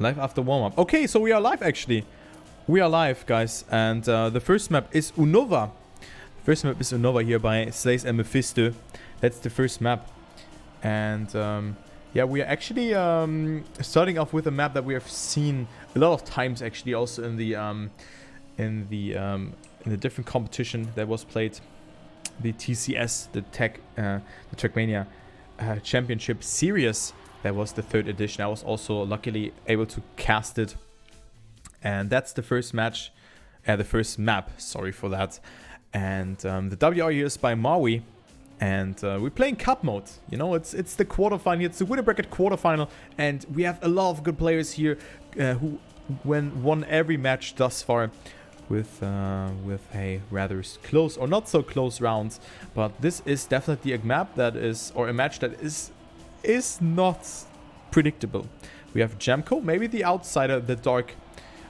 Live after warm-up. Okay, so we are live actually. We are live, guys. And the first map is Unova. First map is Unova here by Slays and Mephisto. That's the first map. And yeah, we are actually starting off with a map that we have seen a lot of times actually, also in the different competition that was played. The TCS, the Trackmania Championship Series. That was the 3rd edition. I was also luckily able to cast it. And that's the first match, the first map, sorry for that. And the WR here is by Maui. And we're playing cup mode. You know, it's the quarterfinal. It's the winner bracket quarterfinal. And we have a lot of good players here who won every match thus far with a rather close or not so close rounds. But this is definitely a map that is, or a match that is not predictable. We have Cemkoo, maybe the outsider, the dark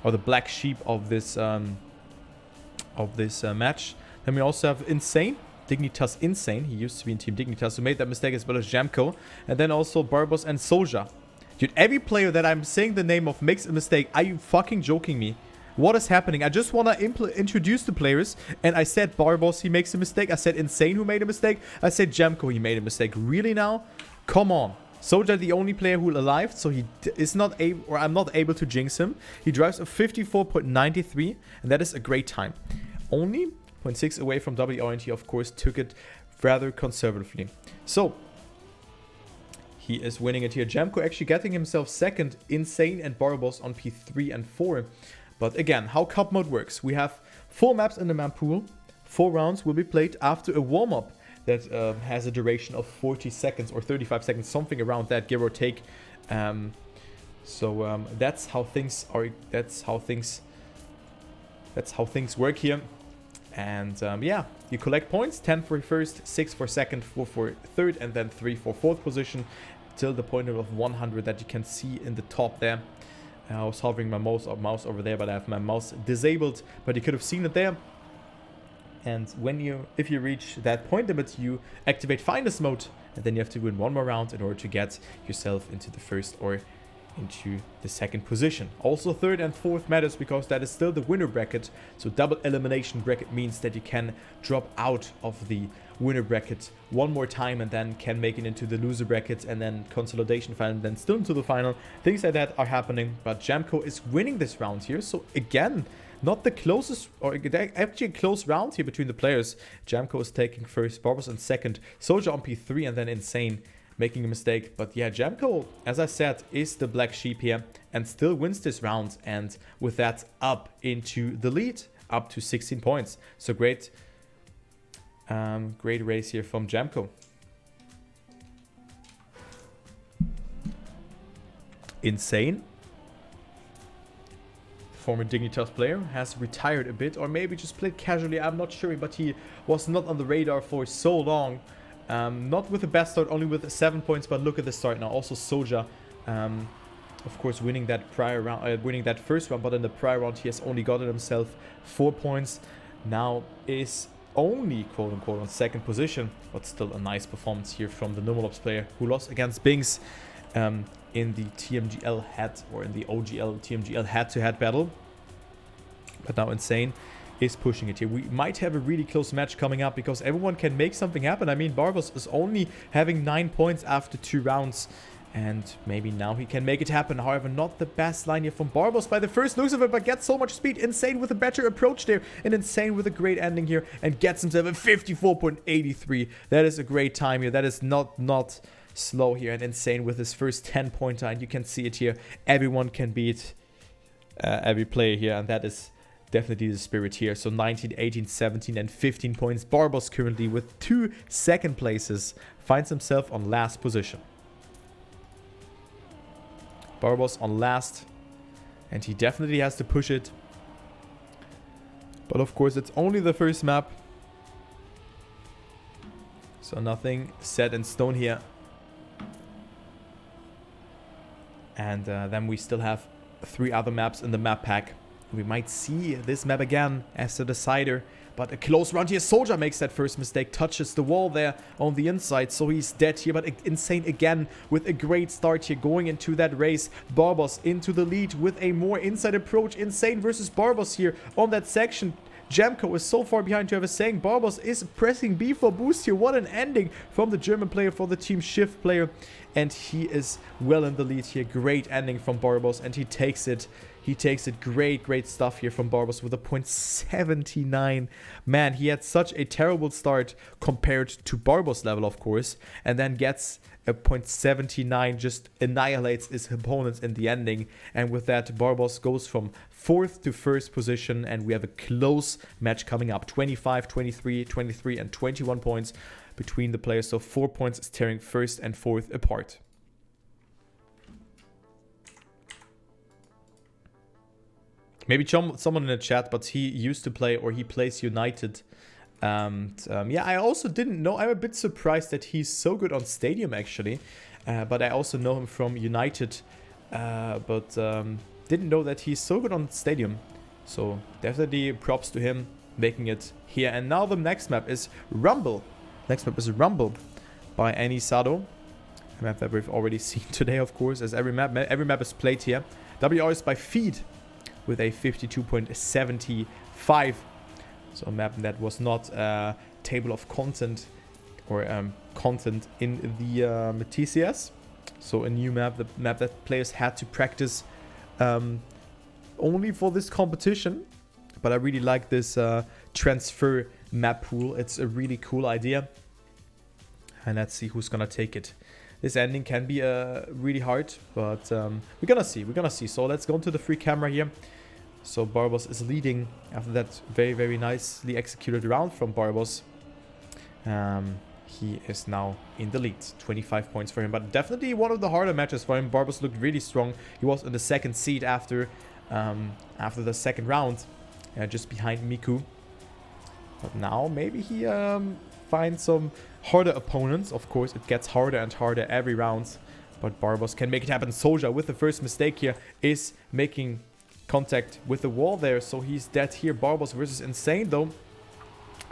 or the black sheep of this match. Then we also have Insane, Dignitas Insane. He used to be in Team Dignitas, who made that mistake, as well as Cemkoo. And then also Barbos and Soulja. Dude, every player that I'm saying the name of makes a mistake. Are you fucking joking me? What is happening? I just want to introduce the players, and I said Barbos, he makes a mistake. I said Insane, who made a mistake. I said Cemkoo, he made a mistake. Really now? Come on. Soulja, the only player who alive, so he is not able, or I'm not able to jinx him. He drives a 54.93, and that is a great time. Only 0.6 away from WR, and he of course took it rather conservatively. So he is winning it here. Cemkoo actually getting himself second. Insane and Barbos on P3 and 4. But again, how cup mode works. We have 4 maps in the map pool. 4 rounds will be played after a warm-up that has a duration of 40 seconds or 35 seconds, something around that, give or take. So that's how things are. That's how things work here. And yeah, you collect points: 10 for first, 6 for second, 4 for third, and then 3 for fourth position, till the point of 100 that you can see in the top there. I was hovering my mouse over there, but I have my mouse disabled, but you could have seen it there. And if you reach that point limit, you activate Finest mode, and then you have to win 1 more round in order to get yourself into the first or into the second position. Also 3rd and 4th matters, because that is still the winner bracket. So double elimination bracket means that you can drop out of the winner bracket 1 more time and then can make it into the loser bracket, and then consolidation final, and then still into the final. Things like that are happening, but Cemkoo is winning this round here. So again, not the closest, or actually a close round here between the players. Cemkoo is taking first, Barbos in second, Soulja on P3, and then Insane making a mistake. But yeah, Cemkoo, as I said, is the black sheep here and still wins this round, and with that up into the lead, up to 16 points. So great race here from Cemkoo. Insane, former Dignitas player, has retired a bit, or maybe just played casually, I'm not sure, but he was not on the radar for so long. Not with the best start, only with 7 points, but look at the start now. Also Soulja, of course, winning that first round, but in the prior round he has only gotten himself 4 points. Now is only quote-unquote on second position, but still a nice performance here from the Numalops player, who lost against Binks in the TMGL in the OGL TMGL head-to-head battle. But now Insane is pushing it here. We might have a really close match coming up, because everyone can make something happen. I mean, Barbos is only having 9 points after 2 rounds, and maybe now he can make it happen. However, not the best line here from Barbos by the first looks of it, but gets so much speed. Insane with a better approach there, and Insane with a great ending here, and gets himself a 54.83. That is a great time here. That is not slow here. And Insane with his first 10-pointer, and you can see it here. Everyone can beat every player here, and that is definitely the spirit here. So 19, 18, 17, and 15 points. Barbos currently with 2 second places finds himself on last position. Barbos on last, and he definitely has to push it. But of course, it's only the first map, so nothing set in stone here. And then we still have 3 other maps in the map pack. We might see this map again as the decider But a close round here. Soulja makes that first mistake, touches the wall there on the inside, so he's dead here. But Insane again with a great start here, going into that race. Barbos into the lead with a more inside approach. Insane versus Barbos here on that section. Cemkoo is so far behind to have a saying. Barbos is pressing B for boost here. What an ending from the German player for the Team Shift player. And he is well in the lead here. Great ending from Barbos, and he takes it. He takes it. Great stuff here from Barbos with a .79. Man, he had such a terrible start compared to Barbos' level, of course. And then gets a .79, just annihilates his opponents in the ending. And with that, Barbos goes from 4th to 1st position. And we have a close match coming up. 25, 23, 23, and 21 points between the players. So 4 points is tearing 1st and 4th apart. Maybe someone in the chat, but he used to play, or he plays United. And yeah, I also didn't know. I'm a bit surprised that he's so good on Stadium, actually. But I also know him from United. But didn't know that he's so good on Stadium. So definitely props to him making it here. And now the next map is Rumble. Next map is Rumble by Anisado. A map that we've already seen today, of course, as every map is played here. WR is by Feed with a 52.75. So a map that was not a table of content or content in the TCS. So a new map, the map that players had to practice only for this competition. But I really like this transfer map pool. It's a really cool idea. And let's see who's gonna take it. This ending can be really hard, but we're gonna see. So let's go into the free camera here. So Barbos is leading after that very nicely executed round from Barbos. He is now in the lead. 25 points for him, but definitely one of the harder matches for him. Barbos looked really strong. He was in the 2nd seed after the 2nd round, just behind Miku. But now maybe he finds some harder opponents. Of course, it gets harder and harder every round, but Barbos can make it happen. Soulja with the first mistake here is making contact with the wall there, so he's dead here. Barbos versus Insane though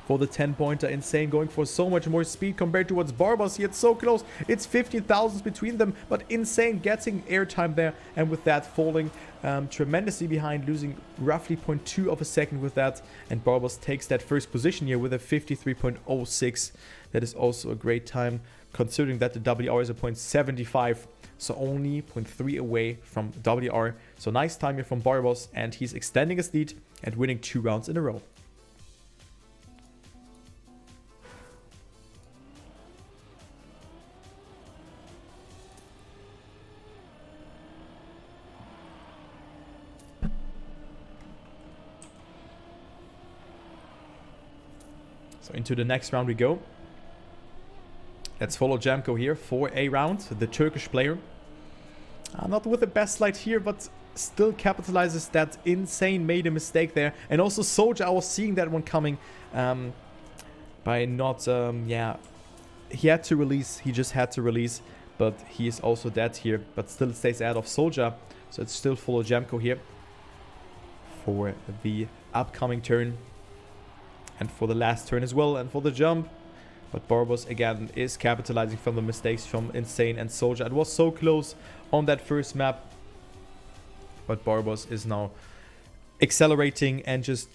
for the 10-pointer. Insane going for so much more speed compared to what's Barbos here. It's so close. It's 15,000 between them, but Insane getting airtime there, and with that falling tremendously behind, losing roughly 0.2 of a second with that. And Barbos takes that first position here with a 53.06. That is also a great time considering that the WR is a .75. So only 0.3 away from WR. So nice time here from Barbos, and he's extending his lead and winning 2 rounds in a row. So into the next round we go. Let's follow Cemkoo here for a round, the Turkish player. Not with the best slide here, but still capitalizes that Insane made a mistake there. And also Soulja, I was seeing that one coming by not, yeah, he had to release, he just had to release, but he is also dead here, but still stays out of Soulja. So it's still follow Cemkoo here for the upcoming turn and for the last turn as well, and for the jump. But Barbos again is capitalizing from the mistakes from Insane and Soulja. It was so close on that first map, but Barbos is now accelerating and just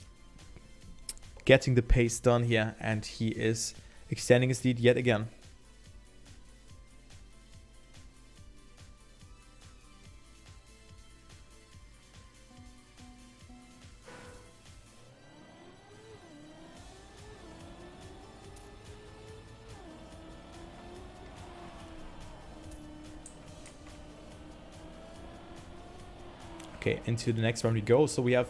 getting the pace done here, and he is extending his lead yet again. Okay, into the next round we go. So we have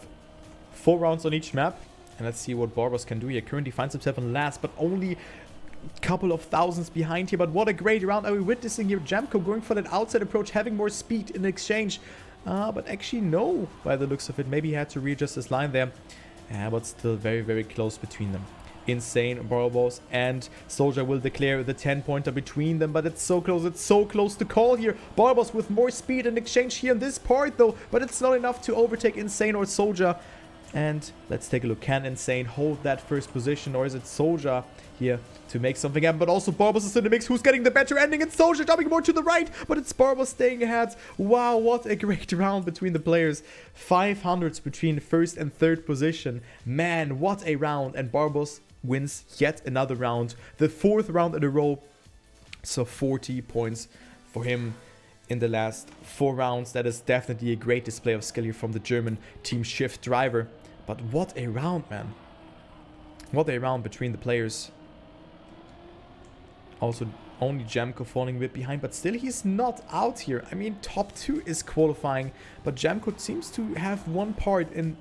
4 rounds on each map. And let's see what Barbos can do here. Currently finds himself in last, but only a couple of thousands behind here. But what a great round are we witnessing here. Cemkoo going for that outside approach, having more speed in exchange. But actually no, by the looks of it. Maybe he had to readjust his line there. But still very close between them. Insane, Barbos, and Soulja will declare the 10-pointer between them, but it's so close to call here. Barbos with more speed in exchange here in this part though, but it's not enough to overtake Insane or Soulja. And let's take a look. Can Insane hold that first position, or is it Soulja here to make something happen? But also Barbos is in the mix. Who's getting the better ending? It's Soulja jumping more to the right, but it's Barbos staying ahead. Wow, what a great round between the players. 500s between first and third position. Man, what a round. And Barbos wins yet another round. The 4th round in a row. So 40 points for him in the last 4 rounds. That is definitely a great display of skill here from the German Team Shift driver. But what a round, man. What a round between the players. Also, only Cemkoo falling a bit behind, but still he's not out here. I mean, top 2 is qualifying, but Cemkoo seems to have one part in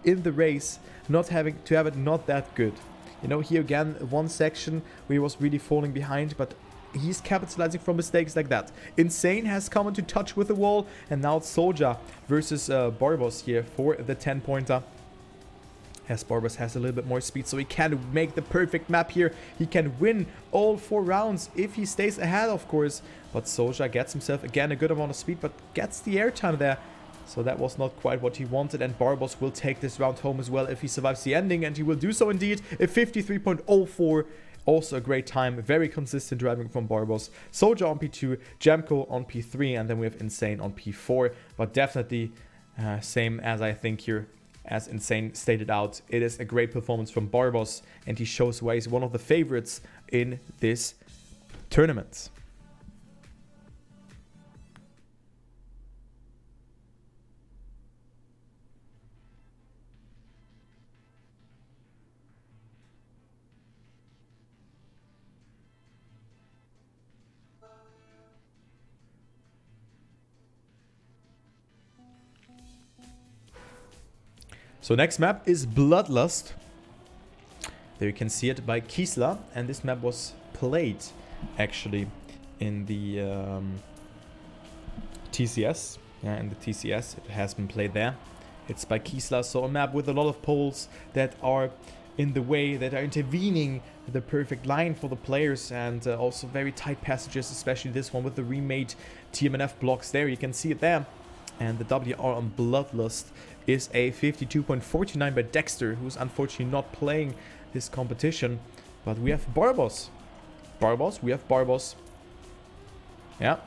the race, not having to have it not that good. You know, here again, one section where he was really falling behind, but he's capitalizing from mistakes like that. Insane has come into touch with the wall, and now it's Soulja versus Barbos here for the 10-pointer. As Barbos has a little bit more speed, so he can make the perfect map here. He can win all 4 rounds if he stays ahead, of course. But Soulja gets himself, again, a good amount of speed, but gets the airtime there. So that was not quite what he wanted, and Barbos will take this round home as well if he survives the ending, and he will do so indeed. A 53.04. Also a great time, very consistent driving from Barbos. Soulja on P2, Cemkoo on P3, and then we have Insane on P4. But definitely same as I think here, as Insane stated out, it is a great performance from Barbos, and he shows why he's one of the favorites in this tournament. So next map is Bloodlust. There you can see it by Kiesler, and this map was played actually in the TCS. Yeah, in the TCS, it has been played there. It's by Kiesler, so a map with a lot of poles that are in the way, that are intervening the perfect line for the players, and also very tight passages, especially this one with the remade TMNF blocks there. You can see it there. And the WR on Bloodlust is a 52.49 by Dexter, who's unfortunately not playing this competition. But we have Barbos. We have Barbos. Yeah.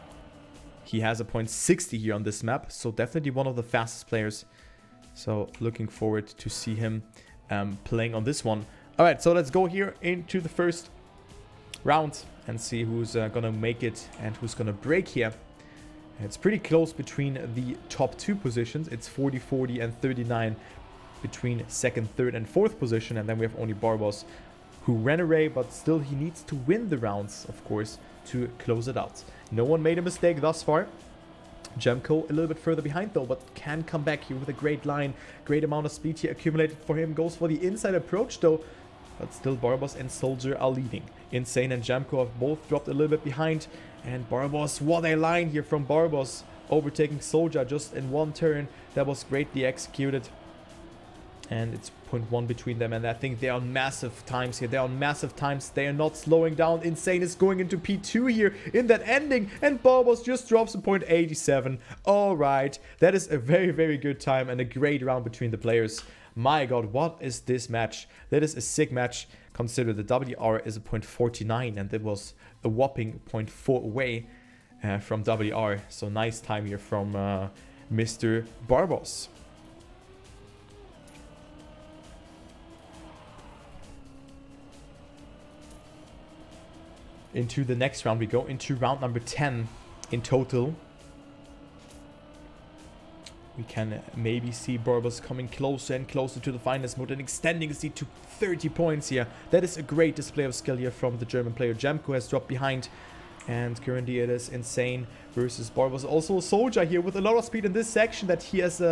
He has a .60 here on this map, so definitely one of the fastest players. So looking forward to see him playing on this one. Alright, so let's go here into the first round and see who's gonna make it and who's gonna break here. It's pretty close between the top 2 positions. It's 40, 40, and 39 between 2nd, 3rd, and 4th position. And then we have only Barbos, who ran away, but still he needs to win the rounds, of course, to close it out. No one made a mistake thus far. Cemkoo a little bit further behind though, but can come back here with a great line. Great amount of speed here accumulated for him. Goes for the inside approach though, but still Barbos and Soulja are leading. Insane and Cemkoo have both dropped a little bit behind. And Barbos, what a line here from Barbos, overtaking Soulja just in one turn. That was greatly executed. And it's 0.1 between them, and I think they are on massive times here. They are on massive times. They are not slowing down. Insane is going into P2 here in that ending, and Barbos just drops a 0.87. Alright, that is a very, very good time and a great round between the players. My god, what is this match? That is a sick match. Consider the WR is a 0.49, and it was a whopping 0.4 away from WR. So nice time here from Mr. Barbos. Into the next round, we go into round number 10 in total. We can maybe see Barbos coming closer and closer to the finals mode and extending his lead to 30 points here. That is a great display of skill here from the German player. Cemkoo has dropped behind, and currently it is Insane versus Barbos. Also Soulja here with a lot of speed in this section that he has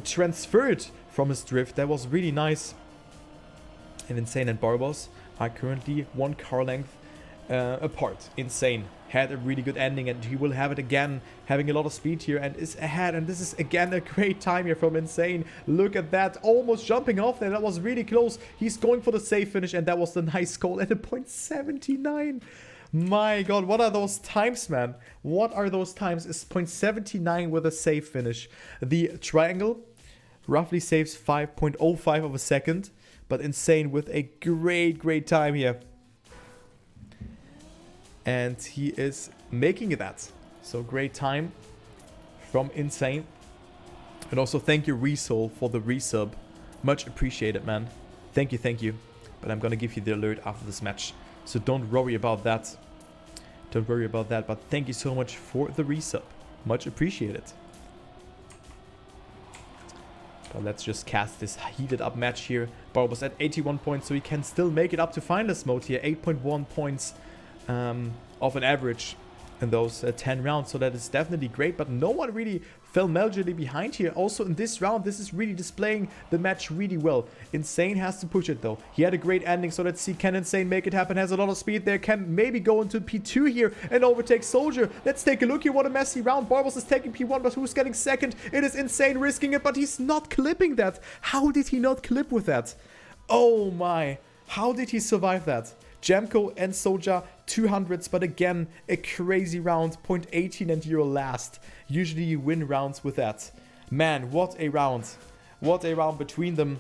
transferred from his drift. That was really nice. And Insane and Barbos are currently 1 car length apart. Insane had a really good ending, and he will have it again, having a lot of speed here and is ahead. And this is again a great time here from Insane. Look at that, almost jumping off there. That was really close. He's going for the safe finish, and that was the nice goal at a 0.79. My god, what are those times, man? What are those times? It's 0.79 with a safe finish. The triangle roughly saves 5.05 of a second. But Insane with a great time here. And he is making that. So great time from Insane. And also thank you, Resoul, for the resub. Much appreciated, man. Thank you. But I'm gonna give you the alert after this match. So don't worry about that. But thank you so much for the resub. Much appreciated. But let's just cast this heated up match here. Barbos at 81 points, so he can still make it up to finalist mode here. 8.1 points of an average in those 10 rounds. So that is definitely great, but no one really fell majorly behind here. Also in this round, this is really displaying the match really well. Insane has to push it though. He had a great ending, so let's see, can Insane make it happen? Has a lot of speed there, can maybe go into P2 here and overtake Soulja. Let's take a look here, what a messy round. Barbos is taking P1, but who's getting second? It is Insane risking it, but he's not clipping that. How did he not clip with that? Oh my, how did he survive that? Cemkoo and Soulja 200s, but again, a crazy round, 0.18 and you're last. Usually you win rounds with that. Man, what a round. What a round between them.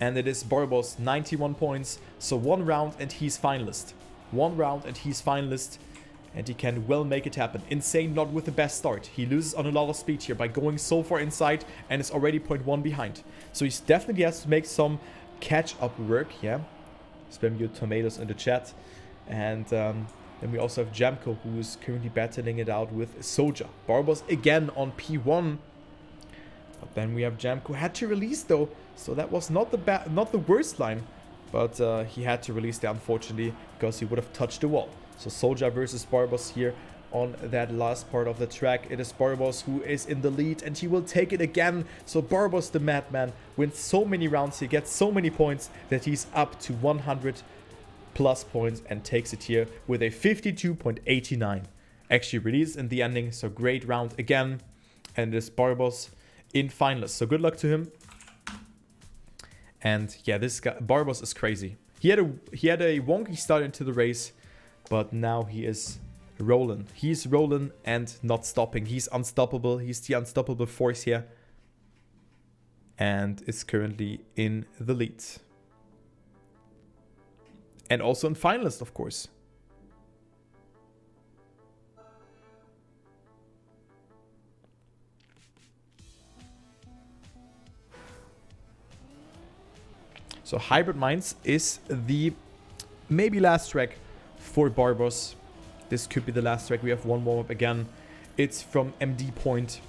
And it is Barbos, 91 points. So one round and he's finalist. One round and he's finalist. And he can well make it happen. Insane not with the best start. He loses on a lot of speed here by going so far inside and is already 0.1 behind. So he definitely has to make some catch-up work, yeah. Spam your tomatoes in the chat. And then we also have Cemkoo, who is currently battling it out with Soulja. Barbos again on P1. But then we have Cemkoo had to release though. So that was not the worst line. But he had to release there, unfortunately, because he would have touched the wall. So Soulja versus Barbos here on that last part of the track. It is Barbos who is in the lead and he will take it again. So Barbos, the madman, wins so many rounds. He gets so many points that he's up to 100 plus points and takes it here with a 52.89. Actually released in the ending. So great round again. And it is Barbos in finalists. So good luck to him. And yeah, this guy, Barbos, is crazy. He had a wonky start into the race, but now he is rolling. He's rolling and not stopping. He's unstoppable. He's the unstoppable force here. And is currently in the lead. And also in finalist, of course. So Hybrid Minds is the maybe last track for Barbos. This could be the last track. We have one warm-up again. It's from MD Point.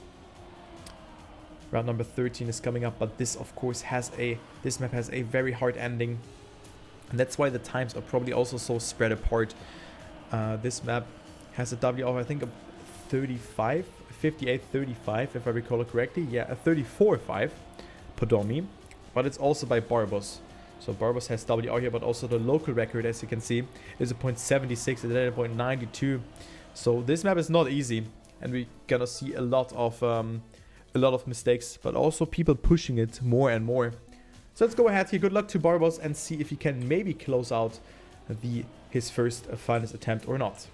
Round number 13 is coming up, but this of course this map has a very hard ending. And that's why the times are probably also so spread apart. This map has a W of I think a 35, 58-35 if I recall it correctly. Yeah, a 34-5 Podomi. But it's also by Barbos. So Barbos has WR here, but also the local record, as you can see, is a 0.76 and then a 0.92. So this map is not easy, and we're gonna see a lot of mistakes, but also people pushing it more and more. So let's go ahead here. Good luck to Barbos and see if he can maybe close out his first finals attempt or not.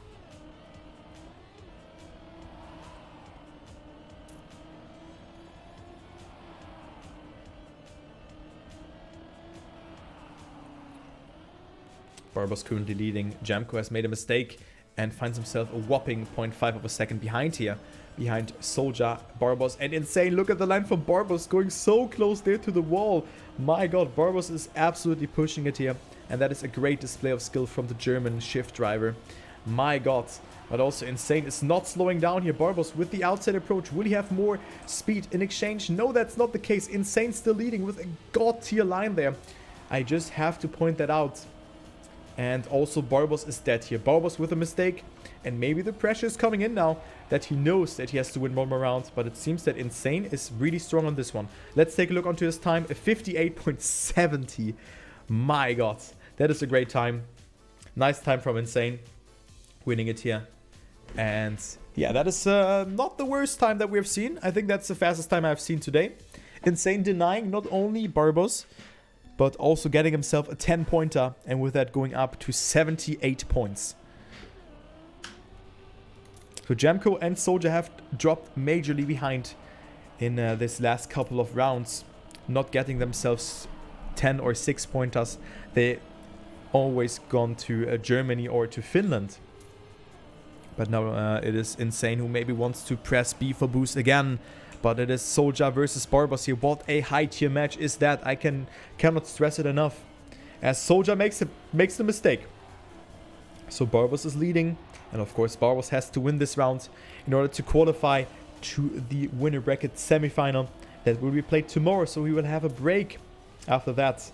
Barbos currently leading. Cemkoo has made a mistake and finds himself a whopping 0.5 of a second behind here. Behind Soulja, Barbos, and Insane. Look at the line from Barbos going so close there to the wall. My god, Barbos is absolutely pushing it here. And that is a great display of skill from the German shift driver. My god. But also Insane is not slowing down here. Barbos with the outside approach. Will he have more speed in exchange? No, that's not the case. Insane still leading with a god tier line there. I just have to point that out. And also Barbos is dead here. Barbos with a mistake. And maybe the pressure is coming in now that he knows that he has to win one more round. But it seems that Insane is really strong on this one. Let's take a look onto his time. A 58.70. My god. That is a great time. Nice time from Insane. Winning it here. And yeah, that is not the worst time that we have seen. I think that's the fastest time I've seen today. Insane denying not only Barbos, but also getting himself a 10-pointer, and with that going up to 78 points. So Cemkoo and Soulja have dropped majorly behind in this last couple of rounds, not getting themselves 10 or 6 pointers. They always gone to Germany or to Finland. But now it is Insane who maybe wants to press B for boost again. But it is Soulja versus Barbos here. What a high tier match is that. I cannot stress it enough. As Soulja makes the mistake. So Barbos is leading. And of course Barbos has to win this round in order to qualify to the winner bracket semifinal that will be played tomorrow. So we will have a break after that.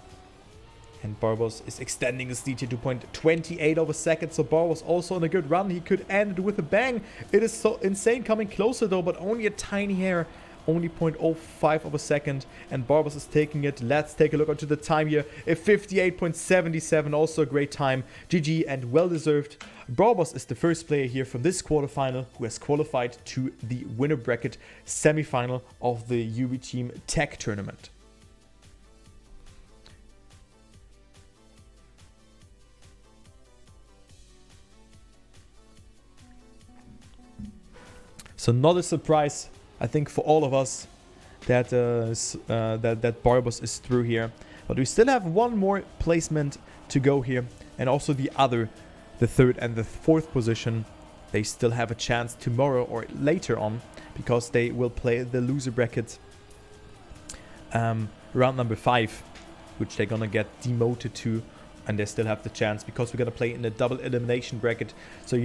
And Barbos is extending his lead to 2.28 of a second. So Barbos also on a good run. He could end it with a bang. It is so Insane coming closer though, but only a tiny hair. Only 0.05 of a second. And Barbos is taking it. Let's take a look onto the time here. A 58.77. Also a great time. GG and well deserved. Barbos is the first player here from this quarterfinal who has qualified to the winner bracket semifinal of the UBITEAM Tech tournament. So not a surprise, I think, for all of us that that Barbos is through here. But we still have one more placement to go here. And also the third and the fourth position, they still have a chance tomorrow or later on. Because they will play the loser bracket round number 5. Which they're gonna get demoted to. And they still have the chance because we're gonna play in a double elimination bracket. So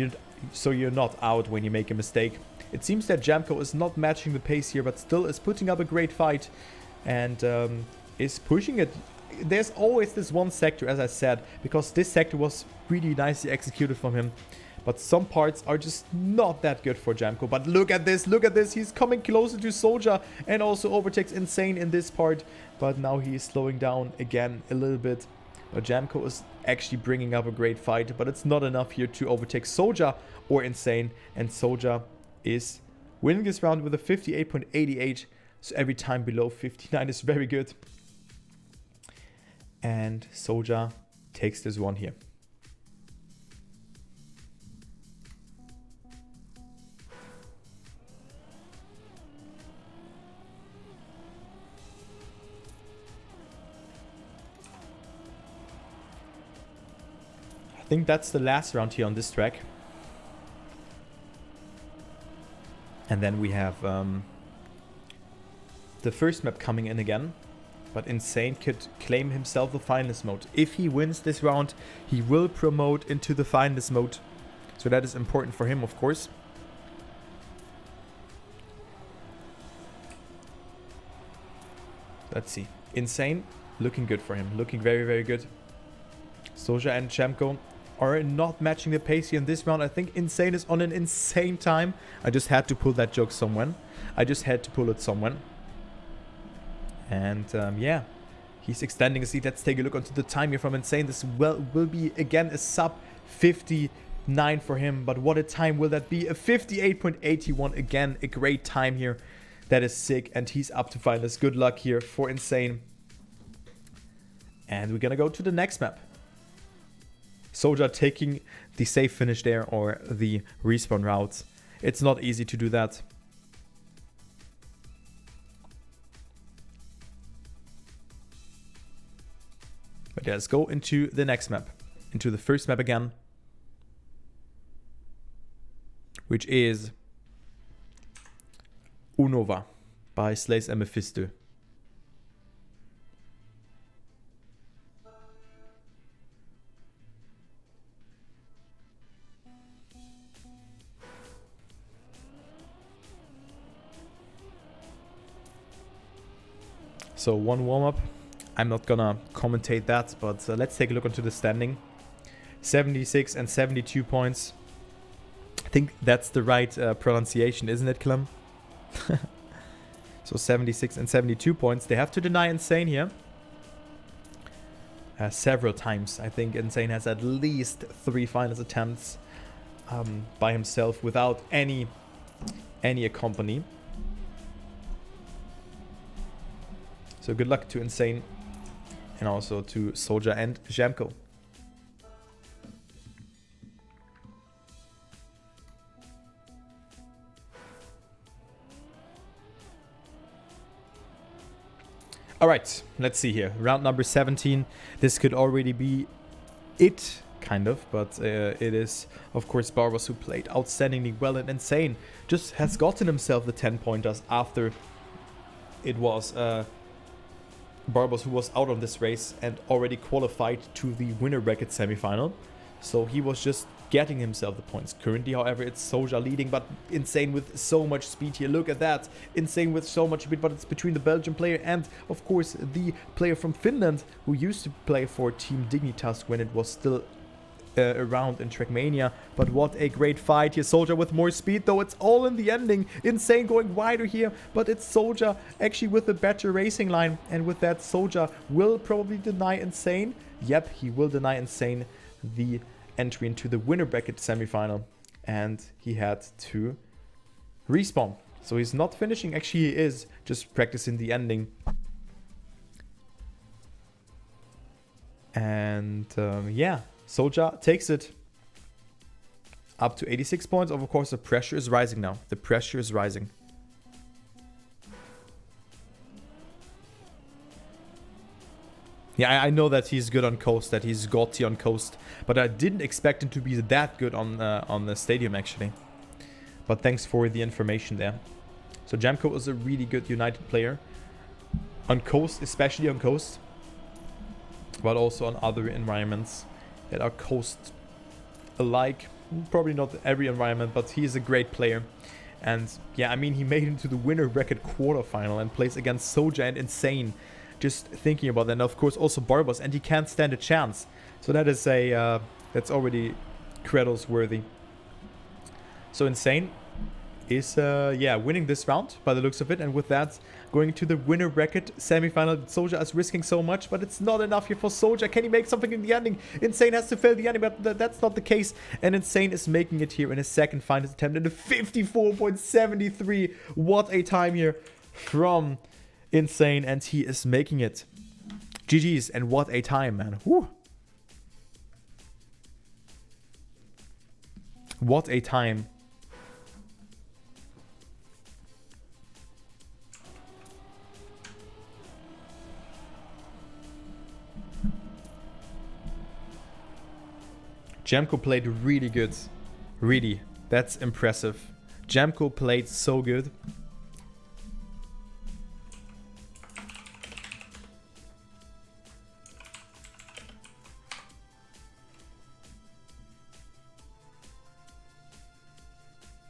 you're not out when you make a mistake. It seems that Cemkoo is not matching the pace here, but still is putting up a great fight and is pushing it. There's always this one sector, as I said, because this sector was really nicely executed from him. But some parts are just not that good for Cemkoo. But look at this, look at this. He's coming closer to Soulja and also overtakes Insane in this part. But now he is slowing down again a little bit. But Cemkoo is actually bringing up a great fight, but it's not enough here to overtake Soulja or Insane. And Soulja is winning this round with a 58.88. So every time below 59 is very good. And Soulja takes this one here. I think that's the last round here on this track. And then we have the first map coming in again. But Insane could claim himself the finalist mode. If he wins this round, he will promote into the finalist mode. So that is important for him, of course. Let's see. Insane, looking good for him. Looking very, very good. Soulja and Cemkoo are not matching the pace here in this round. I think Insane is on an insane time. I just had to pull that joke somewhere. I just had to pull it somewhere. And yeah, he's extending his lead. Let's take a look onto the time here from Insane. This will be again a sub 59 for him. But what a time will that be? A 58.81. Again, a great time here. That is sick. And he's up to finalist. Good luck here for Insane. And we're gonna go to the next map. Soulja taking the safe finish there or the respawn route. It's not easy to do that. But yeah, let's go into the next map. Into the first map again. Which is Unova by Slays and Mephisto. So one warm-up. I'm not gonna commentate that, but let's take a look into the standing. 76 and 72 points. I think that's the right pronunciation, isn't it, Clem? So 76 and 72 points. They have to deny Insane here. Several times. I think Insane has at least 3 finals attempts by himself without any accompany. So good luck to Insane. And also to Soulja and Cemkoo. All right, let's see here. Round number 17. This could already be it, kind of, but it is, of course, Barbos, who played outstandingly well, and Insane just has gotten himself the 10-pointers after it was Barbos who was out on this race and already qualified to the winner bracket semifinal. So he was just getting himself the points. Currently, however, it's Soulja leading, but Insane with so much speed here. Look at that. Insane with so much speed, but it's between the Belgian player and, of course, the player from Finland who used to play for Team Dignitas when it was still around in Trackmania. But what a great fight here. Soulja with more speed, though. It's all in the ending. Insane going wider here, but it's Soulja actually with a better racing line. And with that, Soulja will probably deny Insane. Yep, he will deny Insane the entry into the winner bracket semifinal, and he had to respawn. So he's not finishing. Actually, he is just practicing the ending. And yeah, Soulja takes it up to 86 points. Of course, the pressure is rising now. The pressure is rising. Yeah, I know that he's good on coast, that he's gaudy on coast, but I didn't expect him to be that good on the stadium, actually. But thanks for the information there. So Cemkoo is a really good United player. On coast, especially on coast, but also on other environments that are coast alike. Probably not every environment, but he is a great player. And yeah, I mean, he made it to the winner bracket quarterfinal and plays against Soulja and Insane. Just thinking about that. And of course also Barbos, and he can't stand a chance. So that is a that's already credits worthy. So Insane is yeah, winning this round by the looks of it, and with that going to the winner bracket semi-final. Soulja is risking so much, but it's not enough here for Soulja. Can he make something in the ending? Insane has to fail the ending, but that's not the case, and Insane is making it here in his second final attempt in the 54.73. What a time here from Insane, and he is making it. GG's, and what a time, man. Whew. What a time. Cemkoo played really good. Really. That's impressive. Cemkoo played so good.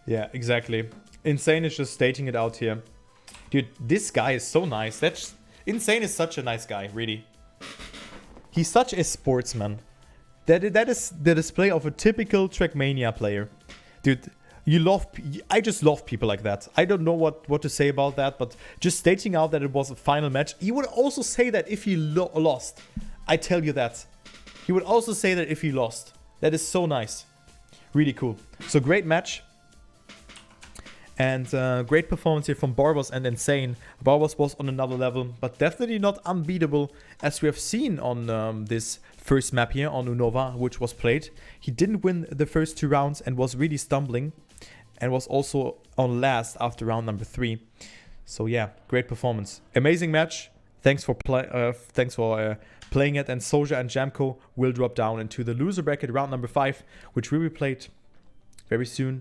Yeah, exactly. Insane is just stating it out here. Dude, this guy is so nice. That's Insane is such a nice guy, really. He's such a sportsman. That is the display of a typical Trackmania player. Dude, I just love people like that. I don't know what to say about that, but just stating out that it was a final match. He would also say that if he lost. I tell you that. He would also say that if he lost. That is so nice. Really cool. So great match. And great performance here from Barbos and Insane. Barbos was on another level, but definitely not unbeatable, as we have seen on this first map here on Unova, which was played. He didn't win the first 2 rounds and was really stumbling, and was also on last after round number 3. So yeah, great performance. Amazing match. Thanks for playing it. And Soulja and Cemkoo will drop down into the loser bracket round number 5, which will be played very soon.